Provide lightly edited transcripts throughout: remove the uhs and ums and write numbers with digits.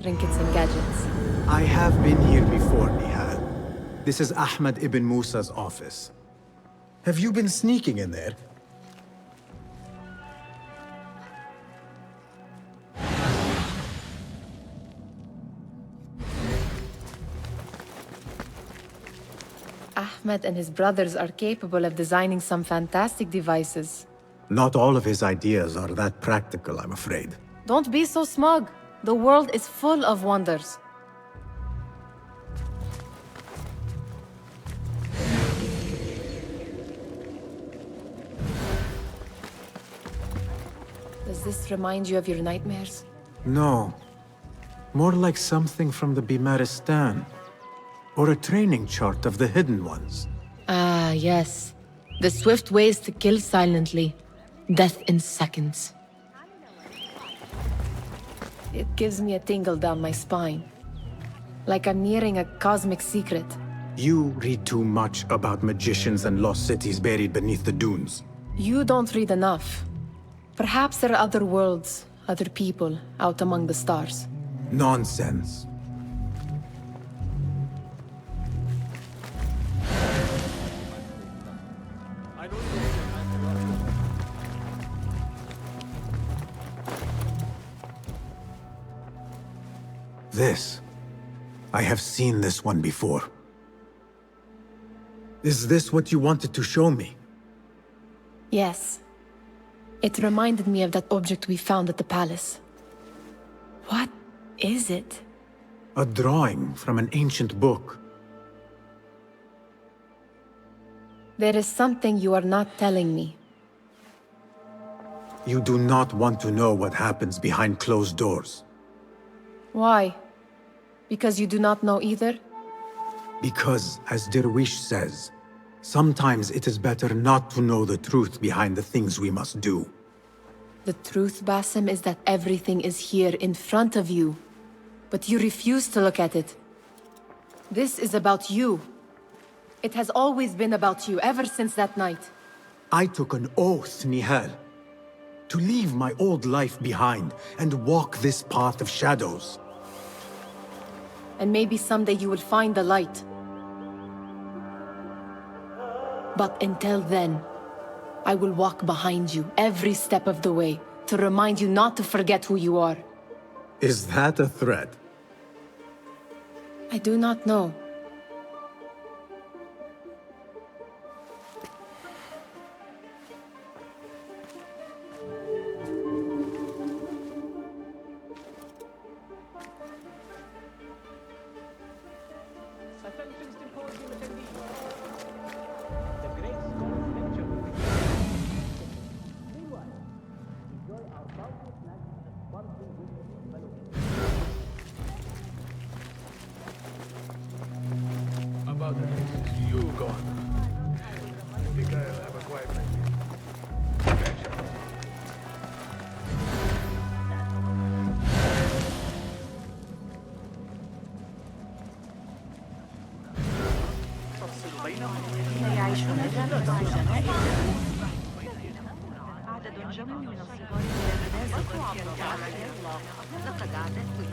trinkets and gadgets. I have been here before, Nihal. This is Ahmed ibn Musa's office. Have you been sneaking in there? Ahmed and his brothers are capable of designing some fantastic devices. Not all of his ideas are that practical, I'm afraid. Don't be so smug. The world is full of wonders. Does this remind you of your nightmares? No. More like something from the Bimaristan. Or a training chart of the Hidden Ones. Ah, yes. The swift ways to kill silently. Death in seconds. It gives me a tingle down my spine. Like I'm nearing a cosmic secret. You read too much about magicians and lost cities buried beneath the dunes. You don't read enough. Perhaps there are other worlds, other people, out among the stars. Nonsense. This. I have seen this one before. Is this what you wanted to show me? Yes. It reminded me of that object we found at the palace. What is it? A drawing from an ancient book. There is something you are not telling me. You do not want to know what happens behind closed doors. Why? Because you do not know either? Because, as Derwish says, sometimes it is better not to know the truth behind the things we must do. The truth, Basim, is that everything is here in front of you. But you refuse to look at it. This is about you. It has always been about you, ever since that night. I took an oath, Nihal, to leave my old life behind and walk this path of shadows. And maybe someday you will find the light. But until then, I will walk behind you every step of the way to remind you not to forget who you are. Is that a threat? I do not know. About the things you go on. I think I'll have a quiet night. يعيشون جانب الجنائي عدد جمع من الصغار لقد عددت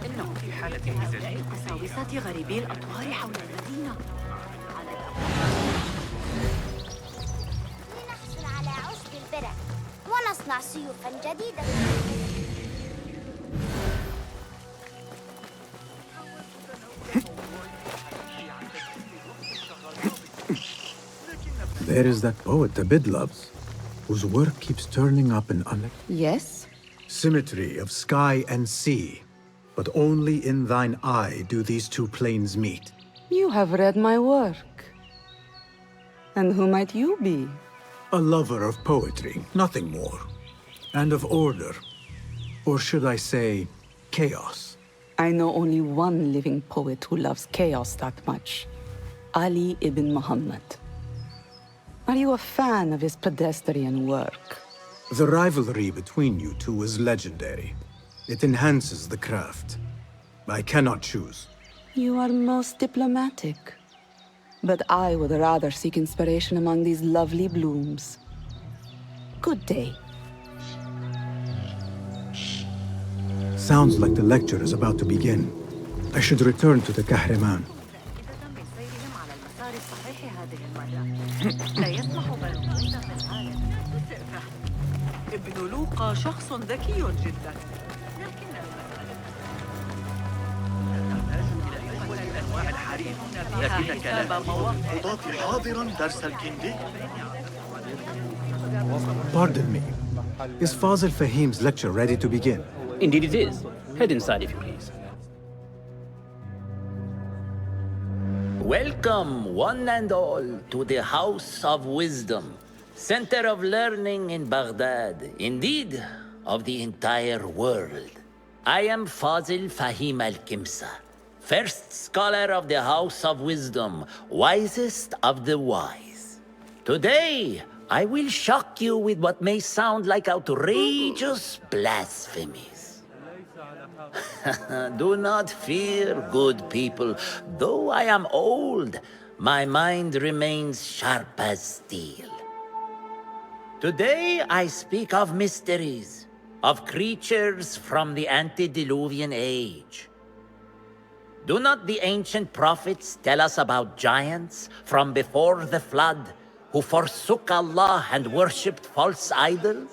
إنه في حالة مزاج قساوسة غريبي الأطوار حول المدينة لنحصل على عشب البرع ونصنع سيوفا جديدة. There is that poet Abid loves, whose work keeps turning up in Yes? symmetry of sky and sea. But only in thine eye do these two planes meet. You have read my work. And who might you be? A lover of poetry, nothing more. And of order. Or should I say, chaos. I know only one living poet who loves chaos that much. Ali ibn Muhammad. Are you a fan of his pedestrian work? The rivalry between you two is legendary. It enhances the craft. I cannot choose. You are most diplomatic. But I would rather seek inspiration among these lovely blooms. Good day. Sounds like the lecture is about to begin. I should return to the Kahraman. ابن لوقا شخص ذكي جدا لكنك لا تضاف حاضرا درس الكندي. Pardon me. Is Fazil Fahim's lecture ready to begin? Indeed it is. Head inside if you please. Welcome, one and all, to the House of Wisdom, center of learning in Baghdad, indeed, of the entire world. I am Fazil Fahim al-Kimsa, first scholar of the House of Wisdom, wisest of the wise. Today, I will shock you with what may sound like outrageous blasphemies. Do not fear, good people. Though I am old, my mind remains sharp as steel. Today I speak of mysteries, of creatures from the antediluvian age. Do not the ancient prophets tell us about giants from before the flood who forsook Allah and worshipped false idols?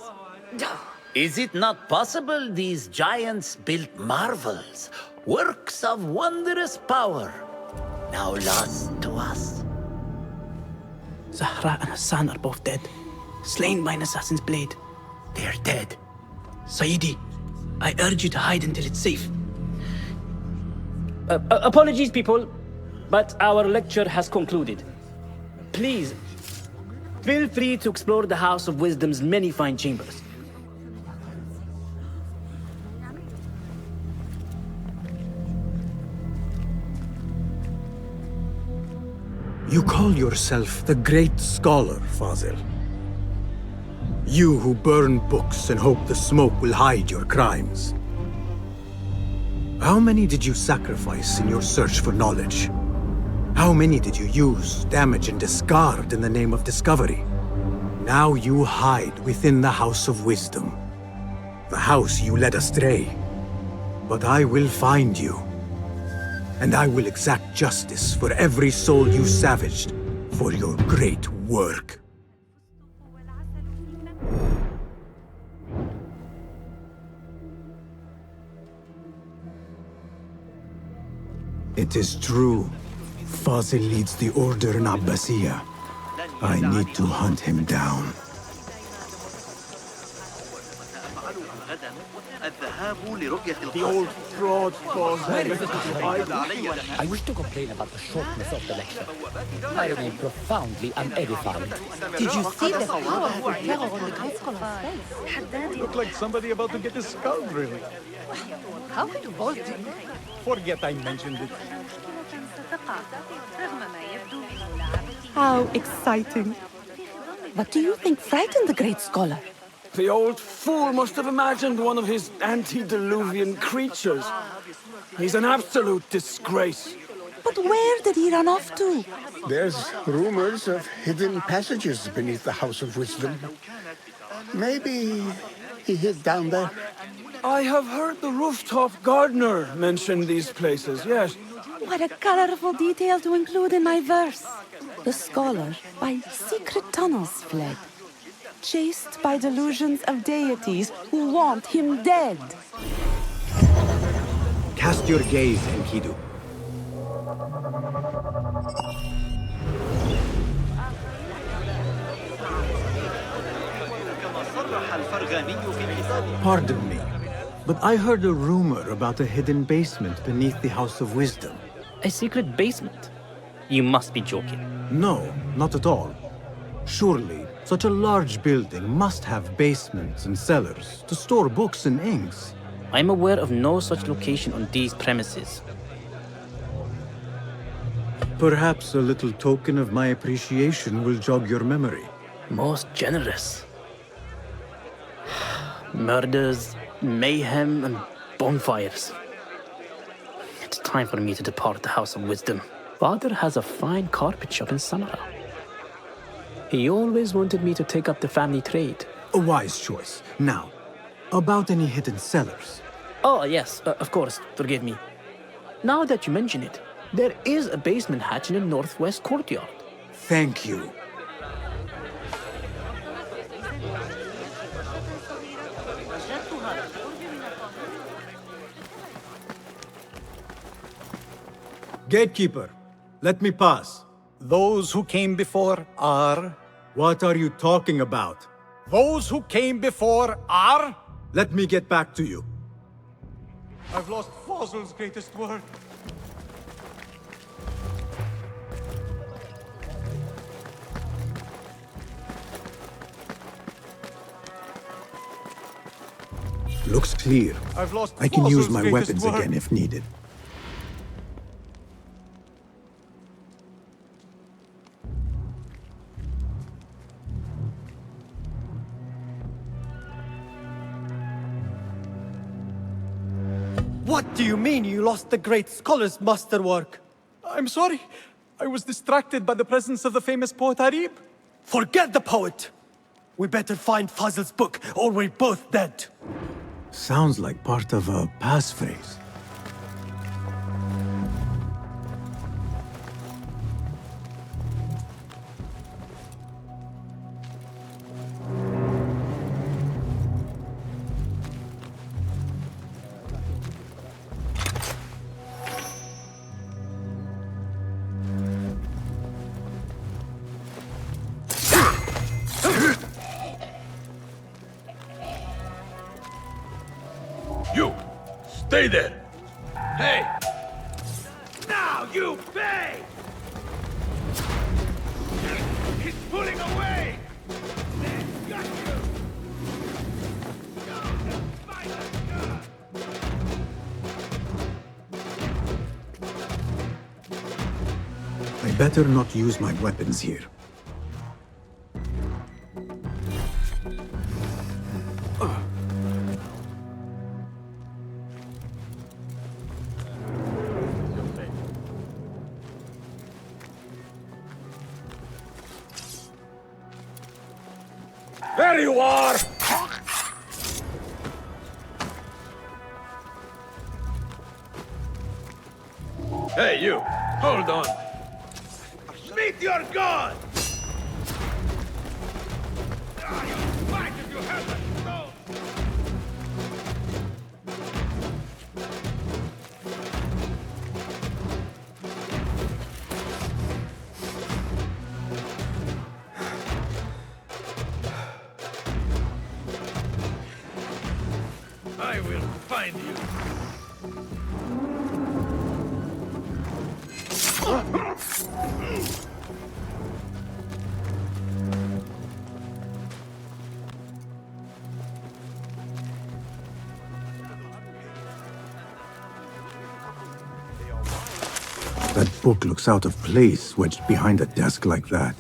Is it not possible these giants built marvels, works of wondrous power, now lost to us? Zahra and Hassan are both dead, slain by an assassin's blade. They're dead. Sayyidi, I urge you to hide until it's safe. Apologies, people, but our lecture has concluded. Please, feel free to explore the House of Wisdom's many fine chambers. You call yourself the great scholar, Fazil. You who burn books and hope the smoke will hide your crimes. How many did you sacrifice in your search for knowledge? How many did you use, damage, and discard in the name of discovery? Now you hide within the House of Wisdom, the house you led astray. But I will find you, and I will exact justice for every soul you savaged for your great work. It is true. Fazil leads the order in Abbasiyah. I need to hunt him down. The old fraud cause. I wish to complain about the shortness of the lecture. I remain profoundly unedified. Did you see the powerful terror on the great scholar's face? Looked like somebody about to get his skull drilling. How could you both do? Forget I mentioned it. How exciting. What do you think frightened the great scholar? The old fool must have imagined one of his antediluvian creatures. He's an absolute disgrace. But where did he run off to? There's rumors of hidden passages beneath the House of Wisdom. Maybe he hid down there. I have heard the rooftop gardener mention these places, yes. What a colorful detail to include in my verse. The scholar by secret tunnels fled, chased by delusions of deities who want him dead. Cast your gaze, Enkidu. Pardon me, but I heard a rumor about a hidden basement beneath the House of Wisdom. A secret basement? You must be joking. No, not at all. Surely, such a large building must have basements and cellars to store books and inks. I'm aware of no such location on these premises. Perhaps a little token of my appreciation will jog your memory. Most generous. Murders, mayhem, and bonfires. It's time for me to depart the House of Wisdom. Father has a fine carpet shop in Samara. He always wanted me to take up the family trade. A wise choice. Now, about any hidden cellars. Oh, yes, of course, forgive me. Now that you mention it, there is a basement hatch in the northwest courtyard. Thank you. Gatekeeper, let me pass. Those who came before are... What are you talking about? Those who came before are... Let me get back to you. I've lost Fazl's greatest work. Looks clear. I've lost I can use Fazl's my greatest weapons work. again if needed. What do you mean you lost the great scholar's masterwork? I'm sorry. I was distracted by the presence of the famous poet Arib. Forget the poet! We better find Fazl's book, or we're both dead. Sounds like part of a passphrase. You! Stay there! Hey! Now you pay! He's pulling away! They've got you! I better not use my weapons here. There you are! Hey, you! Hold on! Meet your god! You'll fight if you have the stone! I will find you. That book looks out of place wedged behind a desk like that.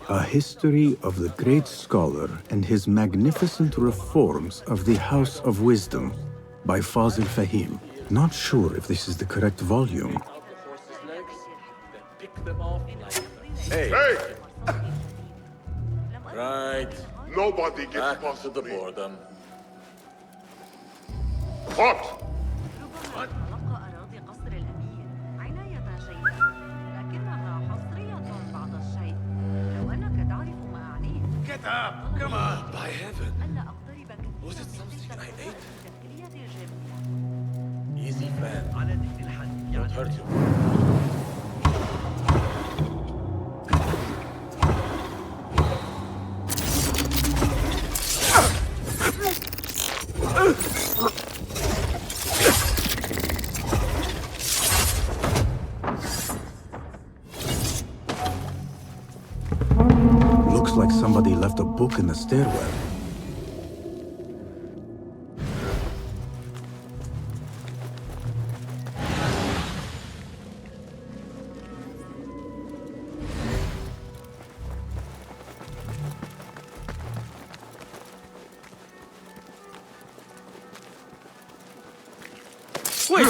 A history of the great scholar and his magnificent reforms of the House of Wisdom by Fazil Fahim. Not sure if this is the correct volume. Hey! Right. Nobody gets Back past to the me. boredom. What? تلقى أراضي قصر الأمير عناية جيدة، لكنها حصرية بعض الشيء. لو أنك تعرف ما أعنيه. Get up! Come on! By heaven. ألا أقترب كثيرا Was it something I ate? التفكيرية الجميلة. Easy, friend. Don't hurt you. Looks like somebody left a book in the stairwell. Wait!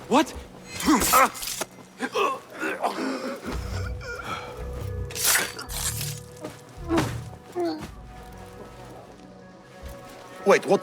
What? Wait, what?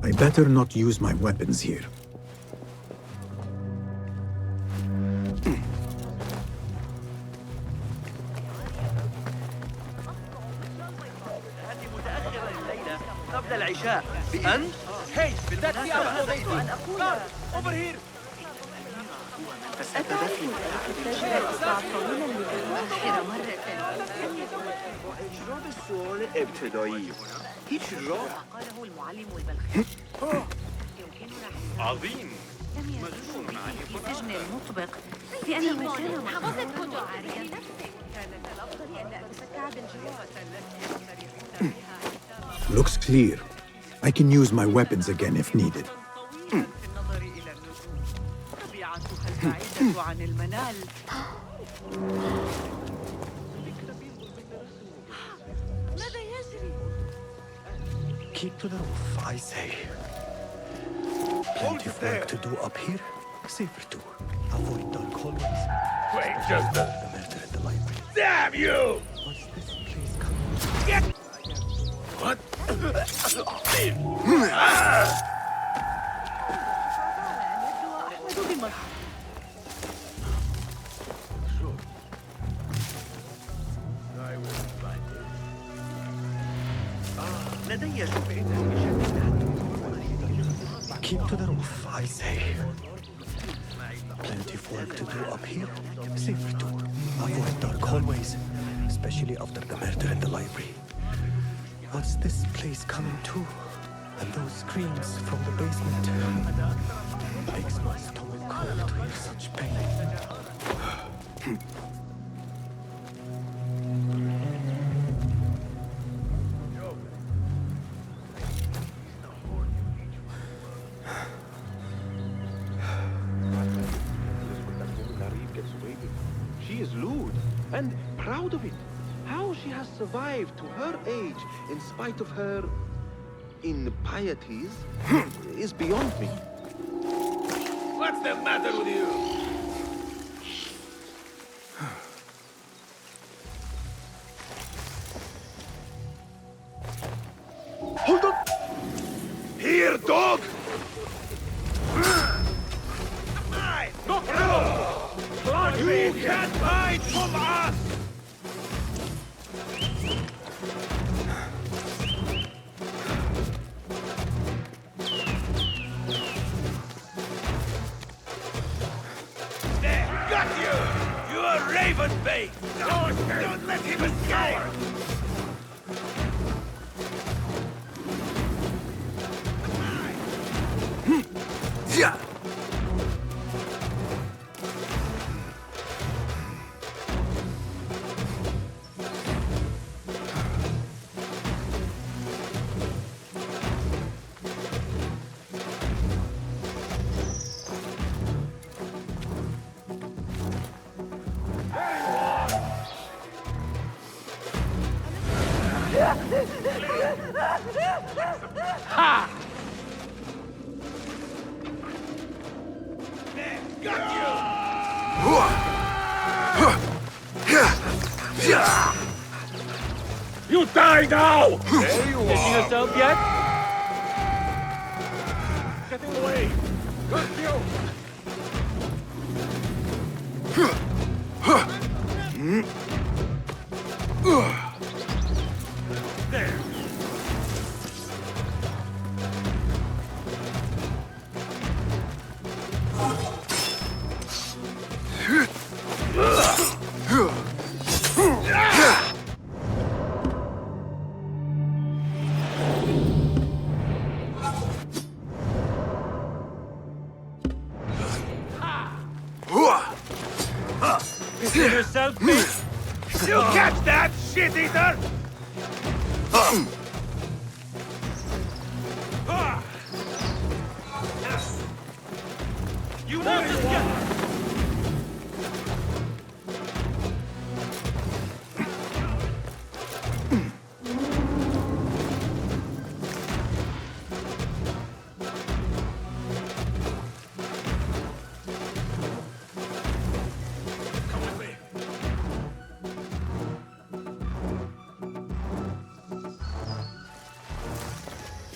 I better not use my weapons here. قبل العشاء بأنت؟ هاي بالمناسبة Over here! إجراء السؤال ابتدائي هيك رائع قاله المعلم البلخي عظيم لم يزوروا في سجن المطبق لأن المكان حفظت عاريا كانت الأفضل أن لا أتسكع بالجوار Looks clear. I can use my weapons again if needed. النظر إلى النجوم طبيعتها البعيدة عن المنال ماذا يجري؟ Keep to the roof, I say. Plenty of work to do up here. Safer too. Avoid dark hallways. Wait just a... The murder in the library. Damn you! What's this place called? What? لدي Keep to the roof, I say. Plenty of work to do up here. Safer too. Avoid dark hallways, especially after the murder in the library. What's this place coming to? And those screams from the basement. Makes my stomach cold to hear such pain. She is lewd and proud of it. How she has survived to her age in spite of her impieties is beyond me. What's the matter with you? Hold on! Here, dog! You can't hide from us! There, got you! You are raven bait! Don't let him escape! Yeah. Ha! Got you! You die now! There you are! Taking us out yet? Getting away! Got you! There! yourself, mate! You catch that, shit-eater! You want to get...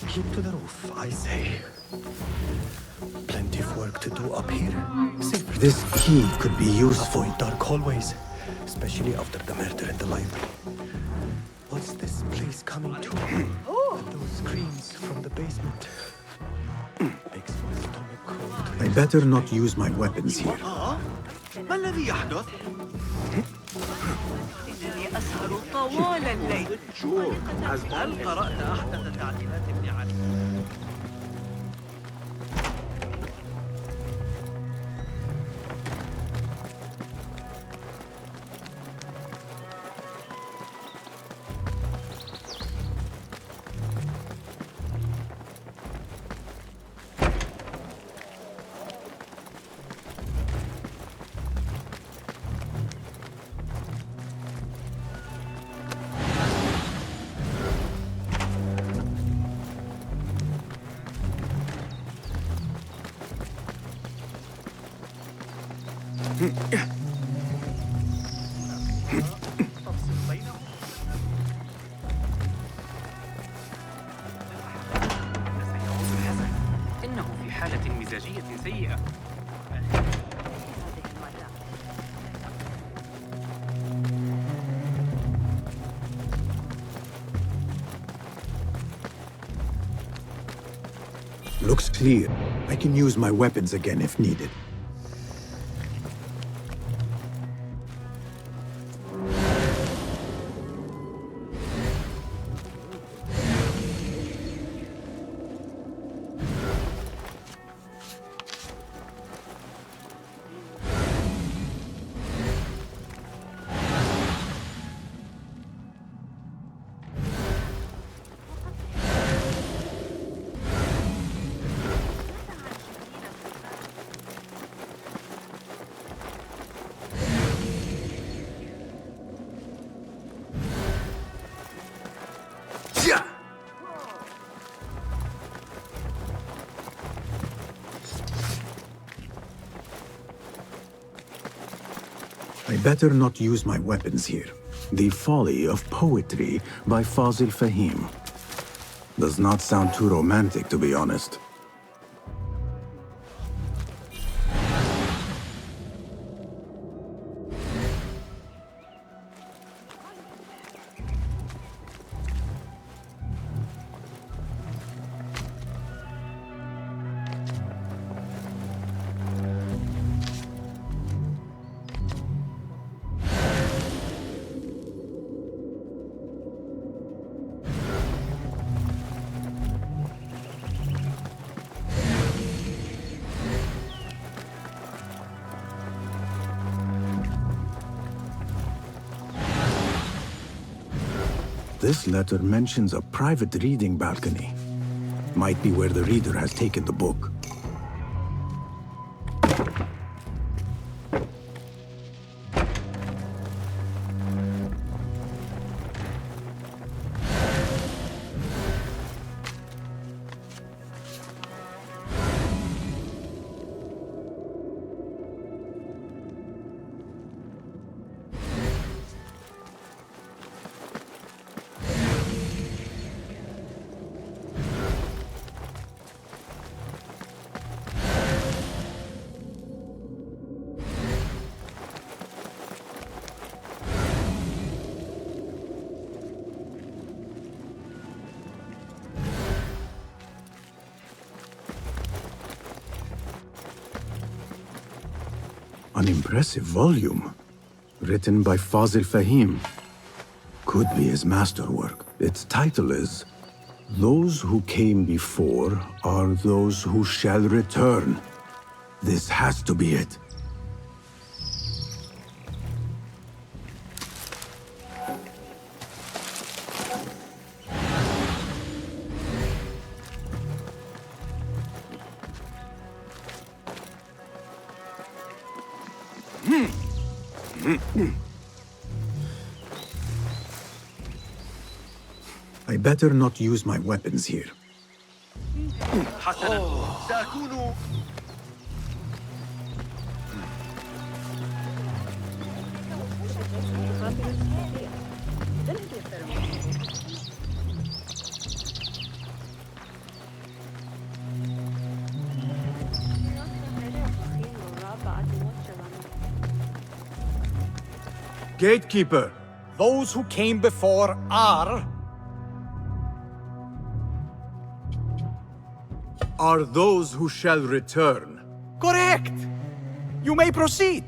Keep to the roof, I say. Plenty of work to do up here. Safer. This key could be useful. Avoid dark hallways, especially after the murder in the library. What's this place coming to? And those screams from the basement. Makes my stomach cold. I better not use my weapons here. ما الذي يحدث؟ إنني أسهر طوال الليل. هل قرأت أحدث تعديلات ابن علي؟ إنه في حالة مزاجية سيئة. Looks clear. I can use my weapons again if needed. I better not use my weapons here. The Folly of Poetry by Fazil Fahim. Does not sound too romantic, to be honest. This letter mentions a private reading balcony. Might be where the reader has taken the book. An impressive volume, written by Fazil Fahim. Could be his masterwork. Its title is, "Those who came before are those who shall return." This has to be it. I better not use my weapons here. حسنا سأكون Gatekeeper! Those who came before are those who shall return. correct. You may proceed.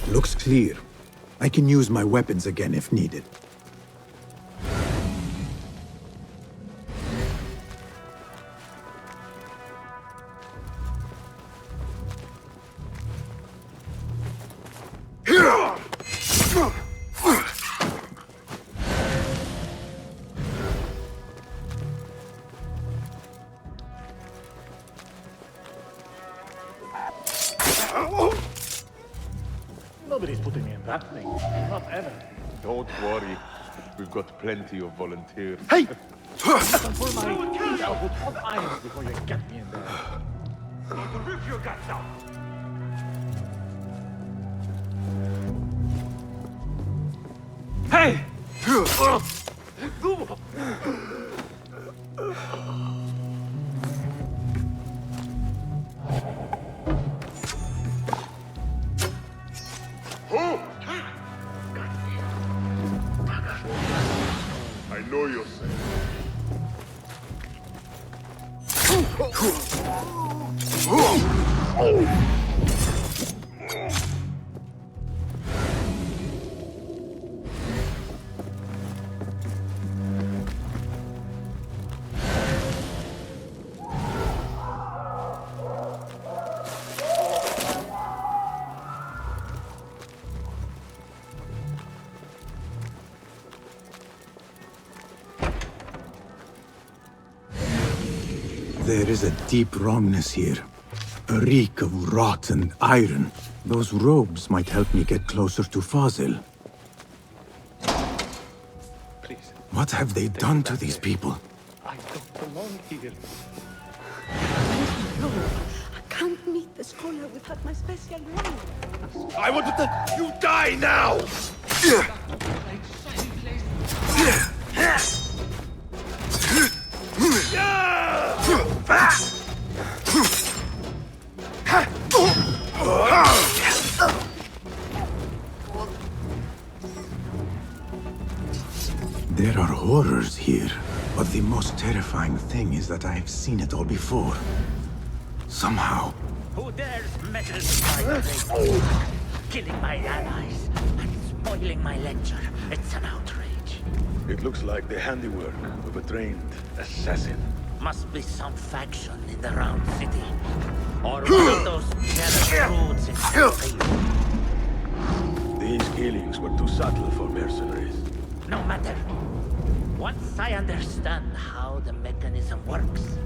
Looks clear. I can use my weapons again if needed. Nobody's putting me in that thing. Not ever. Don't worry. We've got plenty of volunteers. Hey! Listen for my teeth out with hot irons before you get me in there. Going to rip your guts out. Hey! I know you're safe. There is a deep wrongness here. A reek of rotten iron. Those robes might help me get closer to Fazil. Please. What have they done to these people? I don't belong here. No, I can't meet the scholar without my special ring. I want to... You die now! There are horrors here, but the most terrifying thing is that I have seen it all before. Somehow. Who dares meddle with my trade? Killing my allies and spoiling my lecture. It's an outrage. It looks like the handiwork of a trained assassin. Must be some faction in the Round City. Or one of those jealous broods in Spain. These killings were too subtle for mercenaries. No matter. Once I understand how the mechanism works,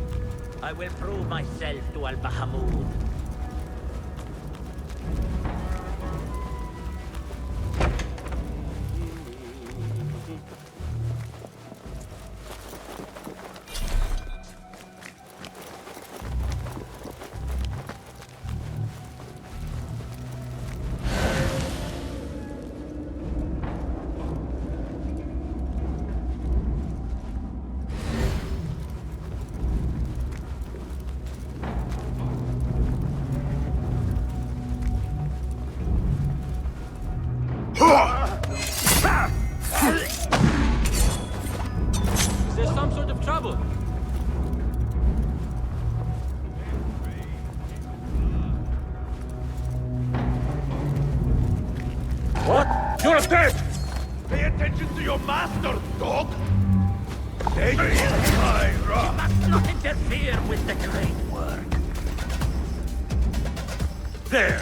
I will prove myself to Al-Bahamud. What? You're dead! Pay attention to your master, dog! Stay inside, You must not interfere with the great work. There!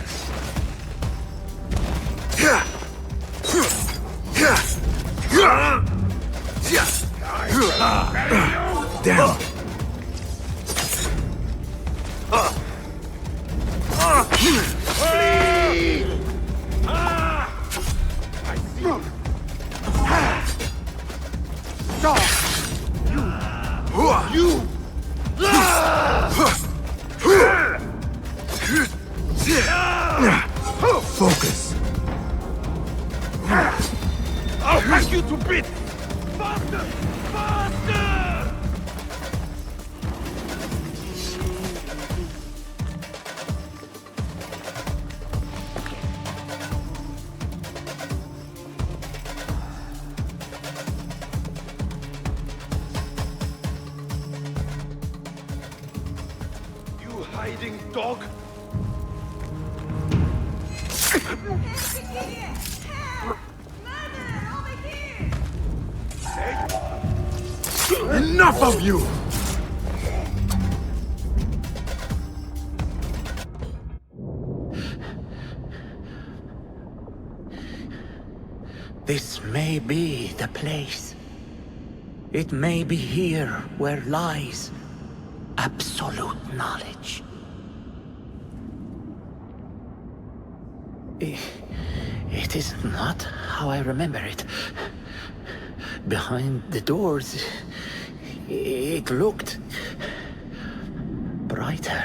Damn! Focus. I'll hack you to bits! Faster! Faster! You hiding dog! Enough of you! This may be the place. It may be here where lies absolute knowledge. It is not how I remember it. Behind the doors, it looked brighter.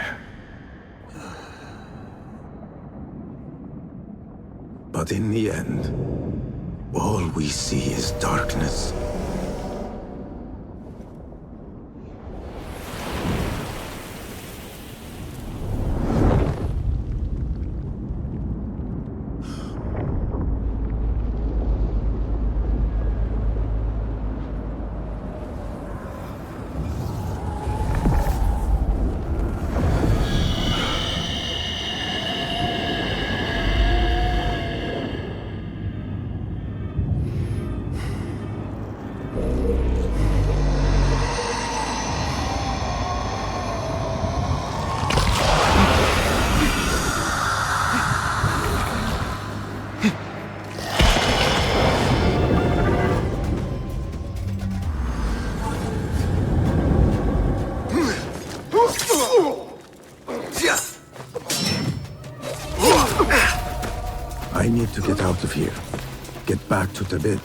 But in the end, all we see is darkness. I need to get out of here. Get back to Tibet.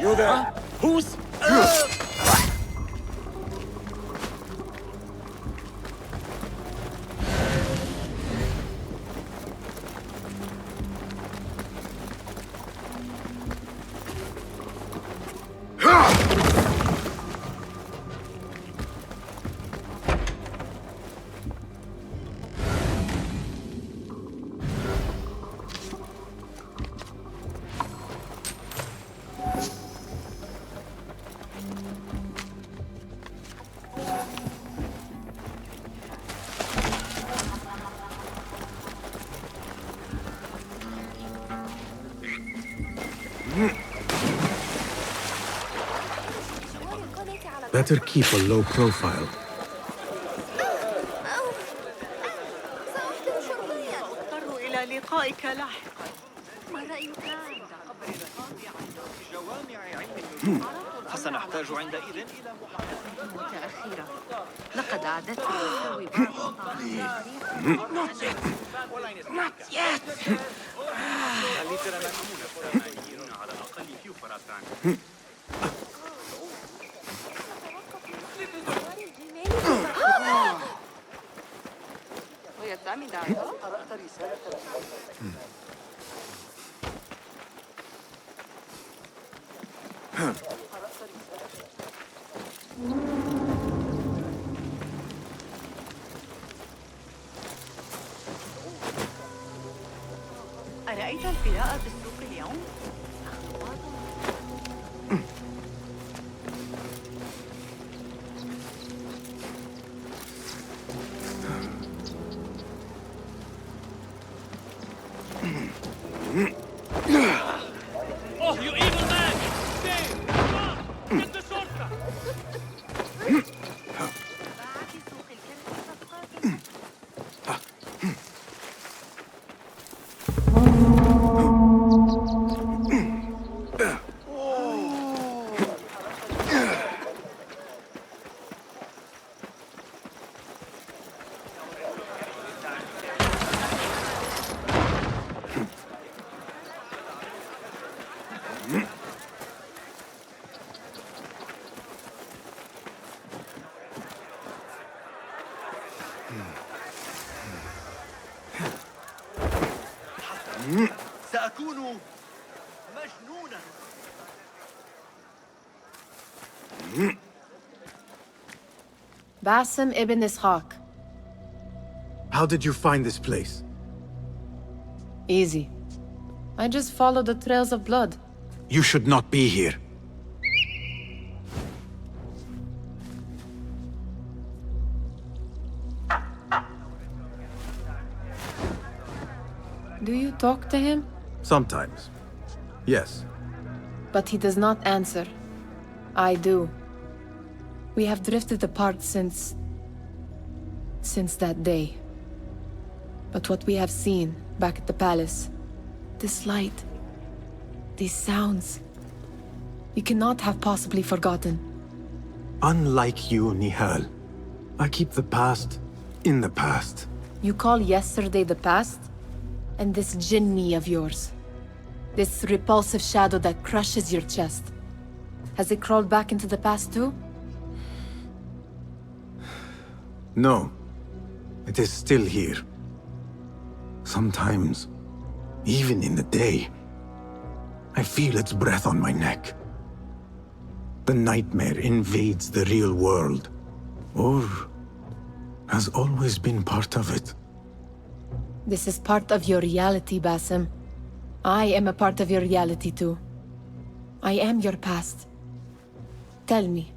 You there? Who's... Better keep a low profile. سأضطر إلى لقائك لاحقا. ما رأيك عند قبر جوامع علم النجوم فسنحتاج عندئذ إلى محاضرة متأخرة. لقد أعددت لأسوي بعض Not yet. ويعتمد على قرأت رسالة أرأيت القراءة بالسوق اليوم؟ Oh, you evil man! Stay! Stop! Get the shortcut! سأكون مجنونا. Basim ibn Ishaq. How did you find this place? Easy. I just followed the trails of blood. You should not be here. Do you talk to him? Sometimes. Yes. But he does not answer. I do. We have drifted apart since that day. But what we have seen back at the palace, this light, these sounds, you cannot have possibly forgotten. Unlike you, Nihal, I keep the past in the past. You call yesterday the past? And this jinni of yours, this repulsive shadow that crushes your chest, has it crawled back into the past too? No. It is still here. Sometimes, even in the day, I feel its breath on my neck. The nightmare invades the real world, or has always been part of it. This is part of your reality, Basim. I am a part of your reality too. I am your past. Tell me,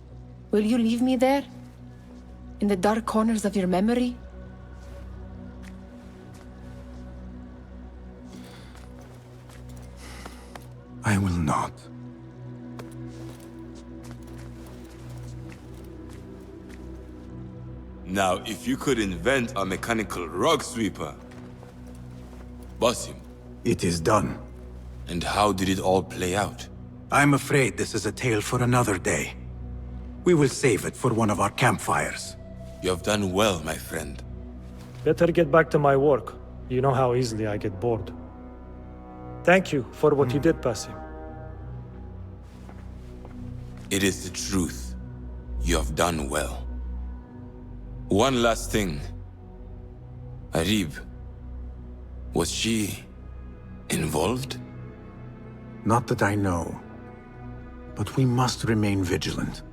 will you leave me there? In the dark corners of your memory? I will not. Now, if you could invent a mechanical rug sweeper. Basim. It is done. And how did it all play out? I'm afraid this is a tale for another day. We will save it for one of our campfires. You have done well, my friend. Better get back to my work. You know how easily I get bored. Thank you for what you did, Basim. It is the truth. You have done well. One last thing. Arib, was she involved? Not that I know. But we must remain vigilant.